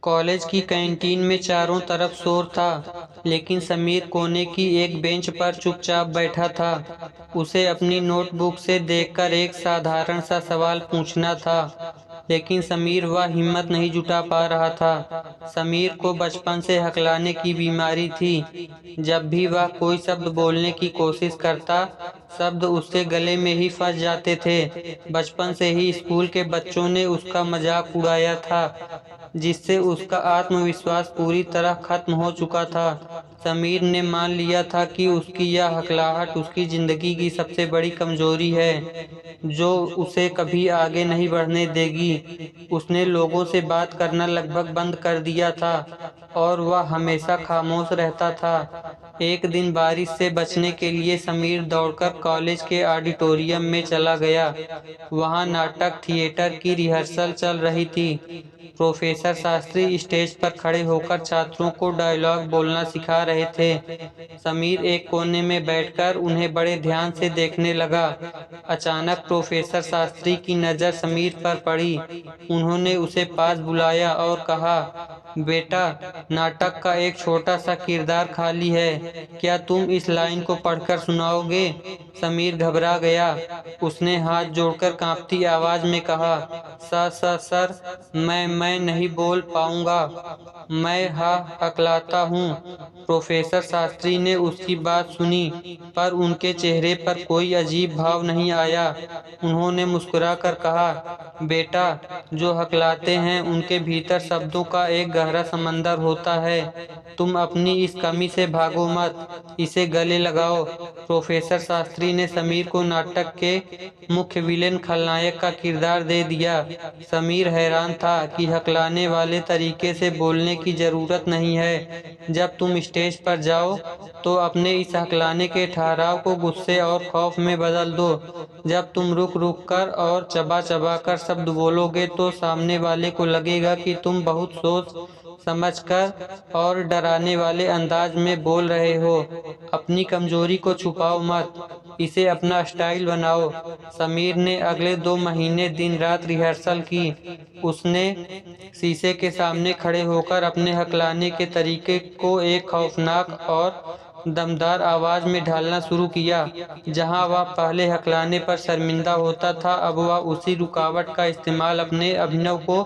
College की canteen में चारों तरफ शोर था, लेकिन समीर कोने की एक बेंच पर चुपचाप बैठा था। उसे अपनी नोटबुक से देखकर एक साधारण सा सवाल पूछना था, लेकिन समीर वह हिम्मत नहीं जुटा पा रहा था। समीर को बचपन से हकलाने की बीमारी थी। जब भी वह कोई शब्द बोलने की कोशिश करता, शब्द उसके गले में ही फंस जाते थे। बचपन से ही स्कूल के बच्चों ने उसका मजाक उड़ाया था, जिससे उसका आत्मविश्वास पूरी तरह खत्म हो चुका था। समीर ने मान लिया था कि उसकी यह हकलाहट उसकी जिंदगी की सबसे बड़ी कमजोरी है, जो उसे कभी आगे नहीं बढ़ने देगी। उसने लोगों से बात करना लगभग बंद कर दिया था और वह हमेशा खामोश रहता था। एक दिन बारिश से बचने के लिए समीर दौड़कर कॉलेज के ऑडिटोरियम में चला गया। वहां नाटक थिएटर की रिहर्सल चल रही थी। प्रोफेसर शास्त्री स्टेज पर खड़े होकर छात्रों को डायलॉग बोलना सिखा रहे थे। समीर एक कोने में बैठकर उन्हें बड़े ध्यान से देखने लगा। अचानक प्रोफेसर शास्त्री की नज़र समीर पर पड़ी। उन्होंने उसे पास बुलाया और कहा, बेटा, नाटक का एक छोटा सा किरदार खाली है, क्या तुम इस लाइन को पढ़कर सुनाओगे? समीर घबरा गया। उसने हाथ जोड़कर कांपती आवाज में कहा, सर, मैं नहीं बोल पाऊंगा, मैं हकलाता हूँ। प्रोफेसर शास्त्री ने उसकी बात सुनी, पर उनके चेहरे पर कोई अजीब भाव नहीं आया। उन्होंने मुस्कुराकर कहा, बेटा, जो हकलाते हैं उनके भीतर शब्दों का एक गहरा समंदर होता है। तुम अपनी इस कमी से भागो मत, इसे गले लगाओ। प्रोफेसर शास्त्री ने समीर को नाटक के मुख्य विलेन खलनायक का किरदार दे दिया। समीर हैरान था कि हकलाने वाले तरीके से बोलने की जरूरत नहीं है। जब तुम स्टेज पर जाओ तो अपने इस हकलाने के ठहराव को गुस्से और खौफ में बदल दो। जब तुम रुक रुक कर और चबा चबा कर शब्द बोलोगे तो सामने वाले को लगेगा कि तुम बहुत सोच समझकर और डराने वाले अंदाज में बोल रहे हो। अपनी कमजोरी को छुपाओ मत, इसे अपना स्टाइल बनाओ। समीर ने अगले 2 महीने दिन रात रिहर्सल की। उसने शीशे के सामने खड़े होकर अपने हकलाने के तरीके को एक खौफनाक और दमदार आवाज में ढालना शुरू किया। जहां वह पहले हकलाने पर शर्मिंदा होता था, अब वह उसी रुकावट का इस्तेमाल अपने अभिनव को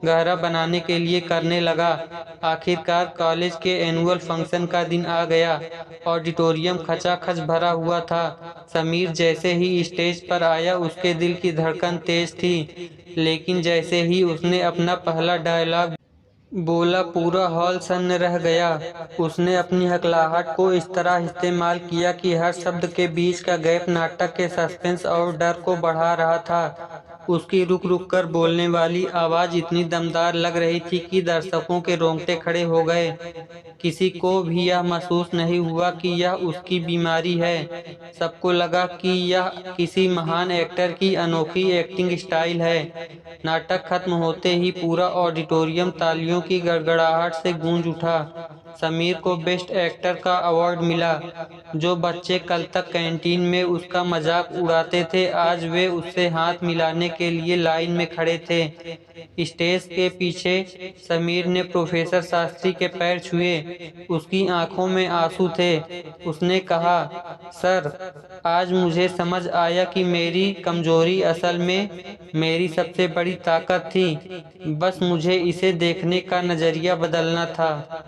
गहरा बनाने के लिए करने लगा। आखिरकार कॉलेज के एनुअल फंक्शन का दिन आ गया। ऑडिटोरियम खचाखच भरा हुआ था। समीर जैसे ही स्टेज पर आया, उसके दिल की धड़कन तेज थी, लेकिन जैसे ही उसने अपना पहला डायलॉग बोला, पूरा हॉल सन्न रह गया। उसने अपनी हकलाहट को इस तरह इस्तेमाल किया कि हर शब्द के बीच का गैप नाटक के सस्पेंस और डर को बढ़ा रहा था। उसकी रुक रुक कर बोलने वाली आवाज इतनी दमदार लग रही थी कि दर्शकों के रोंगटे खड़े हो गए। किसी को भी यह महसूस नहीं हुआ कि यह उसकी बीमारी है। सबको लगा कि यह किसी महान एक्टर की अनोखी एक्टिंग स्टाइल है। नाटक खत्म होते ही पूरा ऑडिटोरियम तालियों की गड़गड़ाहट से गूंज उठा। समीर को बेस्ट एक्टर का अवार्ड मिला। जो बच्चे कल तक कैंटीन में उसका मजाक उड़ाते थे, आज वे उससे हाथ मिलाने के लिए लाइन में खड़े थे। स्टेज के पीछे समीर ने प्रोफेसर शास्त्री के पैर छुए। उसकी आंखों में आंसू थे। उसने कहा, सर, आज मुझे समझ आया कि मेरी कमजोरी असल में मेरी सबसे बड़ी ताकत थी। बस मुझे इसे देखने का नजरिया बदलना था।